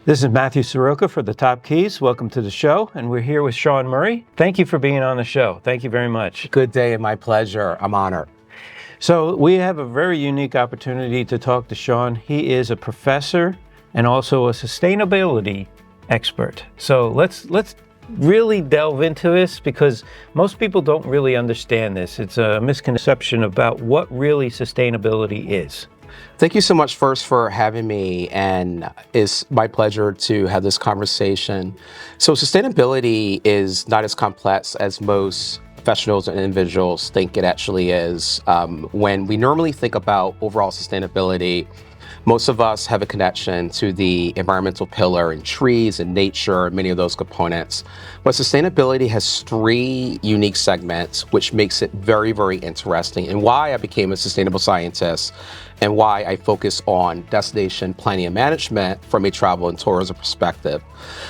This is Matthew Soroka for the Top Keys. Welcome to the show, and we're here with Shawn Murray. Thank you for being on the show. Thank you very much. Good day and my pleasure. I'm honored. So we have a very unique opportunity to talk to Shawn. He is a professor and also a sustainability expert. So let's really delve into this because most people don't really understand this. It's a misconception about what really sustainability is. Thank you so much first for having me, and it's my pleasure to have this conversation. So sustainability is not as complex as most professionals and individuals think it actually is. When we normally think about overall sustainability, most of us have a connection to the environmental pillar and trees and nature and many of those components. But sustainability has three unique segments, which makes it very, very interesting, and why I became a sustainable scientist and why I focus on destination planning and management from a travel and tourism perspective.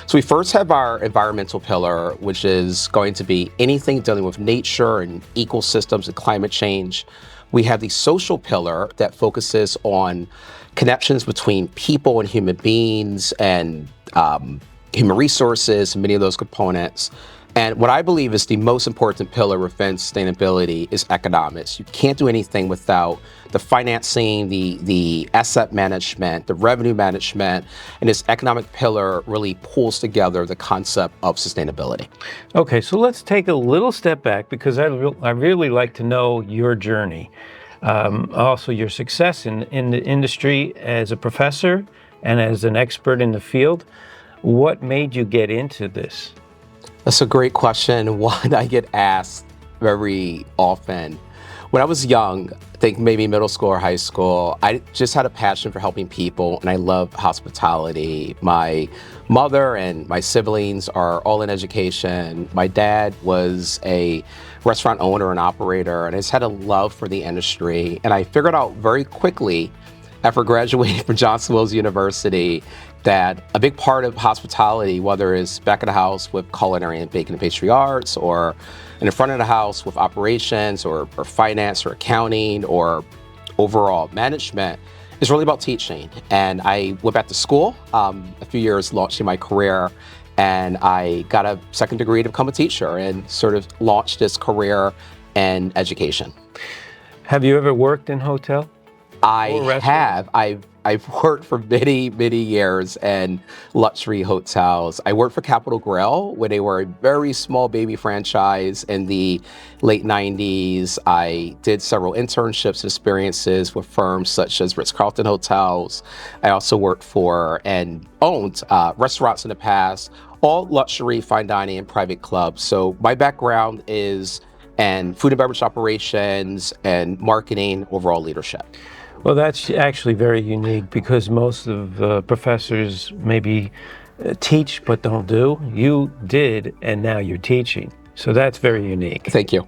So we first have our environmental pillar, which is going to be anything dealing with nature and ecosystems and climate change. We have the social pillar that focuses on connections between people and human beings and human resources, many of those components. And what I believe is the most important pillar within sustainability is economics. You can't do anything without the financing, the asset management, the revenue management, and this economic pillar really pulls together the concept of sustainability. Okay, so let's take a little step back because I really like to know your journey. Also your success in the industry as a professor and as an expert in the field. What made you get into this? That's a great question, one I get asked very often. When I was young, I think maybe middle school or high school, I just had a passion for helping people, and I love hospitality. My mother and my siblings are all in education. My dad was a restaurant owner and operator, and I just had a love for the industry. And I figured out very quickly after graduating from Johnson Wales University that a big part of hospitality, whether it's back of the house with culinary and baking and pastry arts, or in the front of the house with operations or finance or accounting or overall management, is really about teaching. And I went back to school, a few years launching my career, and I got a second degree to become a teacher and sort of launched this career in education. Have you ever worked in hotel? I have. I've worked for many, many years in luxury hotels. I worked for Capital Grille when they were a very small baby franchise in the late 90s. I did several internships and experiences with firms such as Ritz-Carlton Hotels. I also worked for and owned restaurants in the past, all luxury, fine dining, and private clubs. So my background is in food and beverage operations and marketing, overall leadership. Well, that's actually very unique because most of professors maybe teach but don't do. You did, and now you're teaching. So that's very unique. Thank you.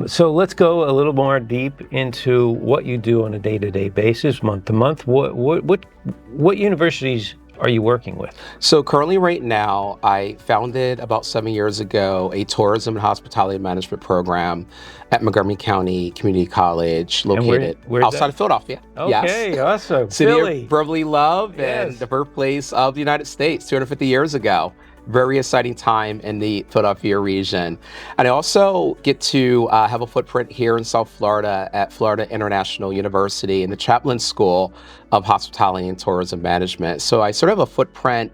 So let's go a little more deep into what you do on a day-to-day basis, month to month. What universities are you working with? So currently right now, I founded about 7 years ago a tourism and hospitality management program at Montgomery County Community College, located outside of Philadelphia. Okay, yes. Awesome. City Philly. of brotherly love, yes. And the birthplace of the United States 250 years ago. Very exciting time in the Philadelphia region. And I also get to have a footprint here in South Florida at Florida International University in the Chaplain School of Hospitality and Tourism Management. So I sort of have a footprint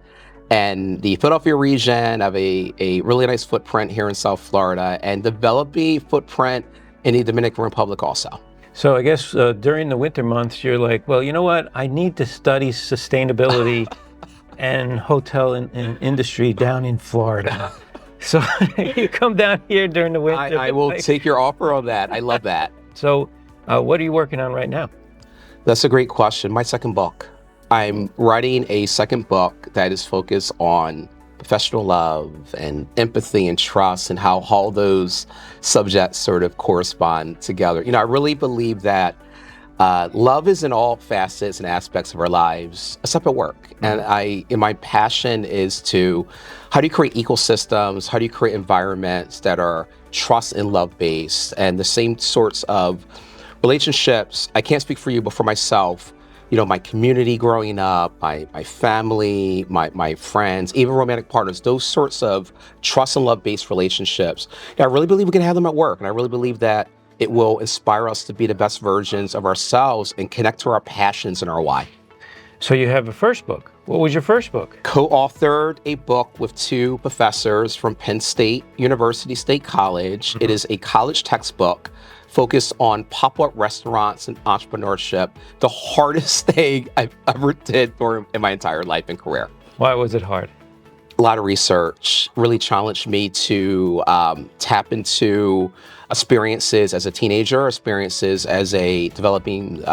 in the Philadelphia region, I have a really nice footprint here in South Florida, and developing footprint in the Dominican Republic also. So I guess during the winter months, you're like, well, you know what? I need to study sustainability and hotel and industry down in Florida. So you come down here during the winter. I will take your offer on that. I love that. So what are you working on right now? That's a great question. My second book. I'm writing a second book that is focused on professional love and empathy and trust and how all those subjects sort of correspond together. You know, I really believe that love is in all facets and aspects of our lives, except at work. And my passion is to, how do you create ecosystems? How do you create environments that are trust and love based? And the same sorts of relationships, I can't speak for you, but for myself, my community growing up, my family, my friends, even romantic partners, those sorts of trust and love-based relationships. I really believe we can have them at work. And I really believe that it will inspire us to be the best versions of ourselves and connect to our passions and our why. So you have a first book. What was your first book? Co-authored a book with two professors from Penn State University State College. It is a college textbook focused on pop-up restaurants and entrepreneurship, the hardest thing I've ever did in my entire life and career. Why was it hard? A lot of research really challenged me to tap into experiences as a teenager, experiences as a developing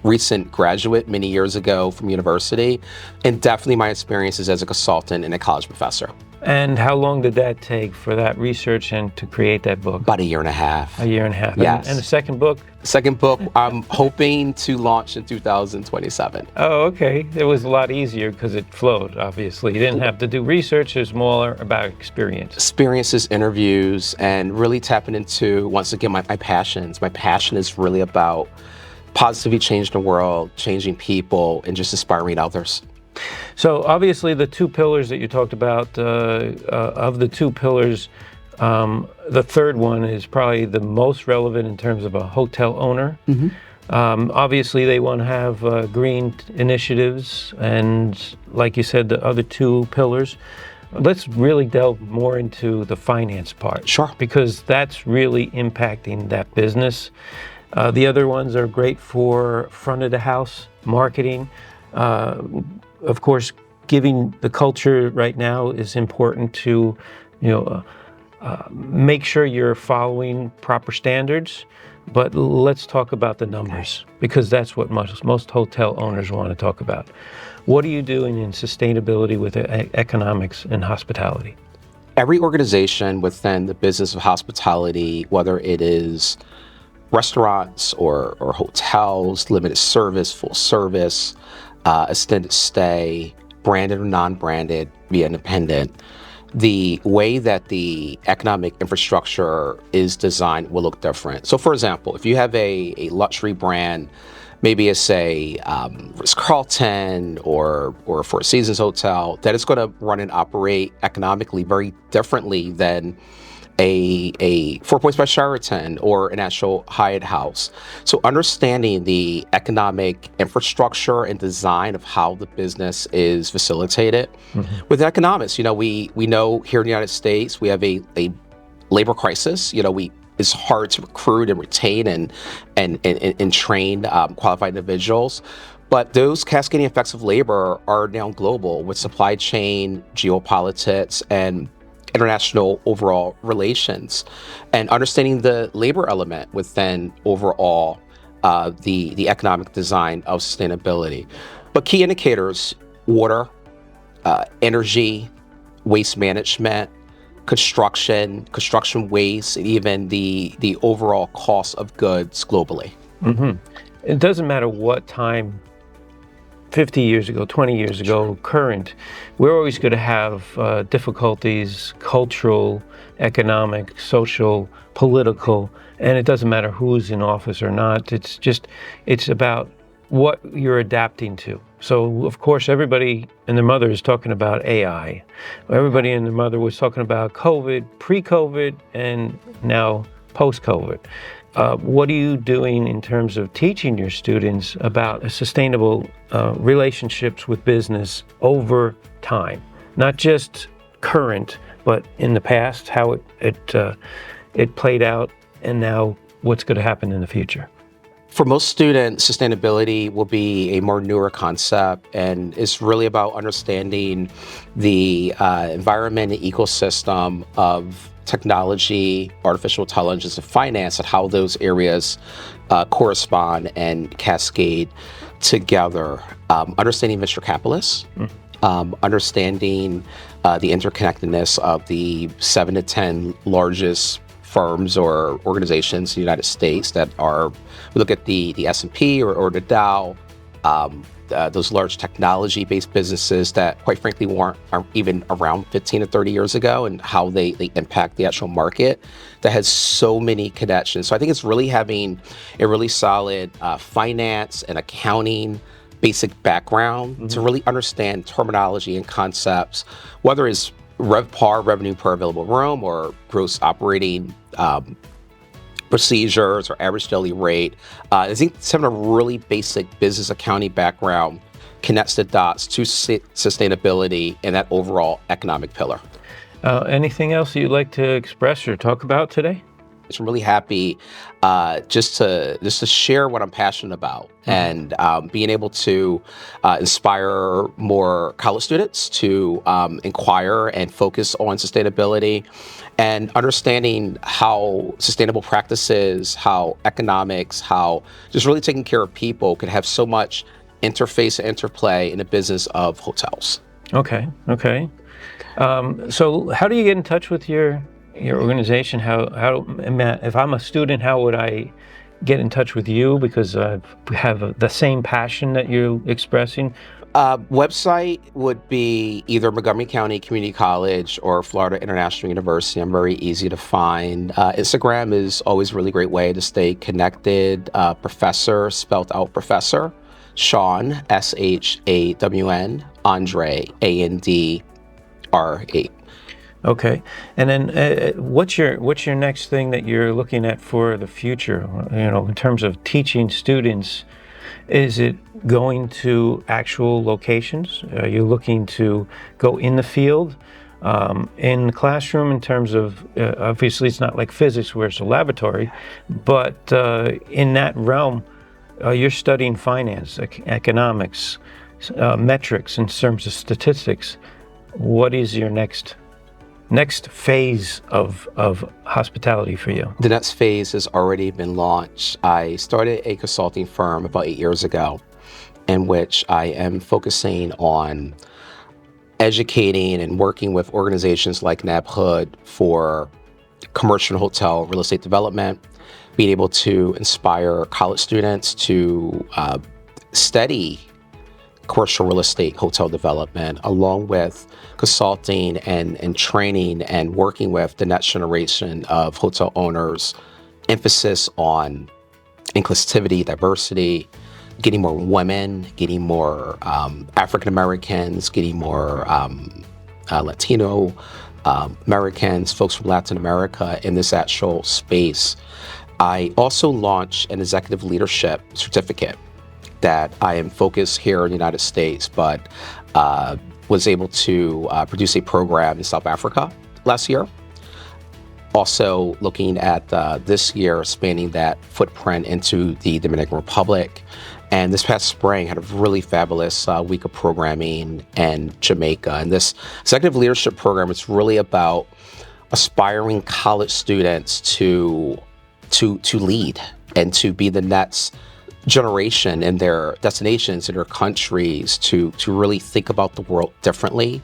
recent graduate many years ago from university, and definitely my experiences as a consultant and a college professor. And how long did that take for that research and to create that book? About a year and a half. A year and a half. Yes. And the second book? Second book, I'm hoping to launch in 2027. Oh, okay. It was a lot easier because it flowed, obviously. You didn't have to do research. It was more about experience. Experiences, interviews, and really tapping into, once again, my passions. My passion is really about positively changing the world, changing people, and just inspiring others. So obviously the two pillars that you talked about, of the two pillars, the third one is probably the most relevant in terms of a hotel owner. Obviously they want to have green initiatives and, like you said, the other two pillars. Let's really delve more into the finance part. Sure. Because that's really impacting that business. The other ones are great for front of the house marketing. Of course, giving the culture right now is important to, make sure you're following proper standards. But let's talk about the numbers, because that's what most hotel owners want to talk about. What are you doing in sustainability with economics and hospitality? Every organization within the business of hospitality, whether it is restaurants or hotels, limited service, full service, extended stay, branded or non-branded, via independent, the way that the economic infrastructure is designed will look different. So for example, if you have a luxury brand, maybe it's a Ritz-Carlton or Four Seasons Hotel, that is going to run and operate economically very differently than a Four Points by Sheraton or an actual Hyatt house. So understanding the economic infrastructure and design of how the business is facilitated. With economics, we know here in the United States, we have a labor crisis. It's hard to recruit and retain and train qualified individuals. But those cascading effects of labor are now global with supply chain, geopolitics, and international overall relations, and understanding the labor element within overall the economic design of sustainability. But key indicators: water, energy, waste management, construction waste, and even the overall cost of goods globally. It doesn't matter what time, 50 years ago, 20 years ago, current, we're always going to have difficulties, cultural, economic, social, political, and it doesn't matter who's in office or not. It's about what you're adapting to. So, of course, everybody and their mother is talking about AI. Everybody and their mother was talking about COVID, pre-COVID, and now post-COVID. What are you doing in terms of teaching your students about sustainable relationships with business over time? Not just current, but in the past, how it played out, and now what's going to happen in the future? For most students, sustainability will be a more newer concept, and it's really about understanding the environment and ecosystem of technology, artificial intelligence, and finance, and how those areas correspond and cascade together. Understanding venture capitalists, understanding the interconnectedness of the 7 to 10 largest firms or organizations in the United States that are, we look at the S&P or the Dow, those large technology-based businesses that, quite frankly, aren't even around 15 to 30 years ago, and how they impact the actual market that has so many connections. So I think it's really having a really solid finance and accounting basic background to really understand terminology and concepts, whether it's RevPAR, revenue per available room, or gross operating procedures or average daily rate. I think having a really basic business accounting background connects the dots to sustainability and that overall economic pillar. Anything else you'd like to express or talk about today? I'm really happy just to share what I'm passionate about, and being able to inspire more college students to inquire and focus on sustainability, and understanding how sustainable practices, how economics, how just really taking care of people could have so much interface and interplay in the business of hotels. Okay. So how do you get in touch with your organization? How if I'm a student, how would I get in touch with you? Because I have the same passion that you're expressing. Website would be either Montgomery County Community College or Florida International University. I'm very easy to find. Instagram is always a really great way to stay connected. Professor, spelled out Professor, Shawn, SHAWN, Andre, ANDRE. Okay, and then what's your next thing that you're looking at for the future? In terms of teaching students, is it going to actual locations? Are you looking to go in the field, in the classroom? In terms of obviously it's not like physics where it's a laboratory, but in that realm, you're studying finance, economics, metrics in terms of statistics. What is your next phase of hospitality for you? The next phase has already been launched. I started a consulting firm about 8 years ago, in which I am focusing on educating and working with organizations like NABHOOD for commercial hotel real estate development, being able to inspire college students to study commercial real estate hotel development, along with consulting and training and working with the next generation of hotel owners, emphasis on inclusivity, diversity, getting more women, getting more African Americans, getting more Latino Americans, folks from Latin America in this actual space. I also launched an executive leadership certificate that I am focused here in the United States, but was able to produce a program in South Africa last year. Also looking at this year, expanding that footprint into the Dominican Republic. And this past spring, had a really fabulous week of programming in Jamaica. And this executive leadership program is really about aspiring college students to lead and to be the next generation in their destinations, in their countries, to really think about the world differently,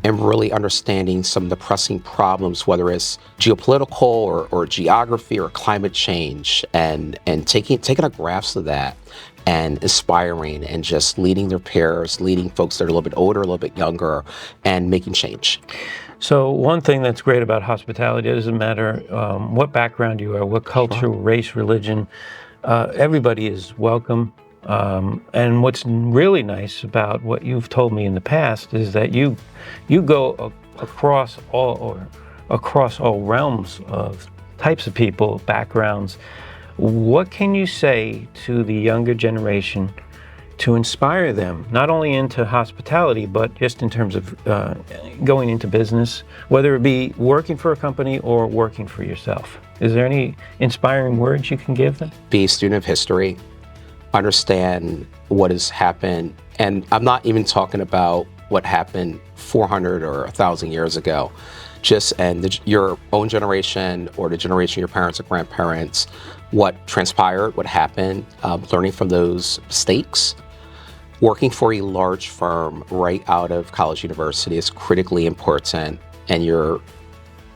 and really understanding some of the pressing problems, whether it's geopolitical or geography or climate change, and taking a grasp of that and inspiring and just leading their peers, leading folks that are a little bit older, a little bit younger, and making change. So one thing that's great about hospitality, it doesn't matter what background you are, what culture, race, religion, everybody is welcome. And what's really nice about what you've told me in the past is that you go across all realms of types of people, backgrounds. What can you say to the younger generation to inspire them, not only into hospitality, but just in terms of going into business, whether it be working for a company or working for yourself? Is there any inspiring words you can give them? Be a student of history, understand what has happened. And I'm not even talking about what happened 400 or 1,000 years ago. Just your own generation or the generation of your parents or grandparents, what transpired, what happened, learning from those mistakes. Working for a large firm right out of college, university is critically important, and you're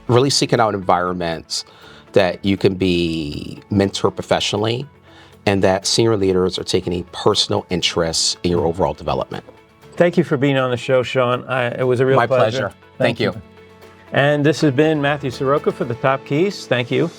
really seeking out environments that you can be mentored professionally, and that senior leaders are taking a personal interest in your overall development. Thank you for being on the show, Shawn. It was a real My pleasure. pleasure. Thank you. And this has been Matthew Soroka for the Top Keys. Thank you.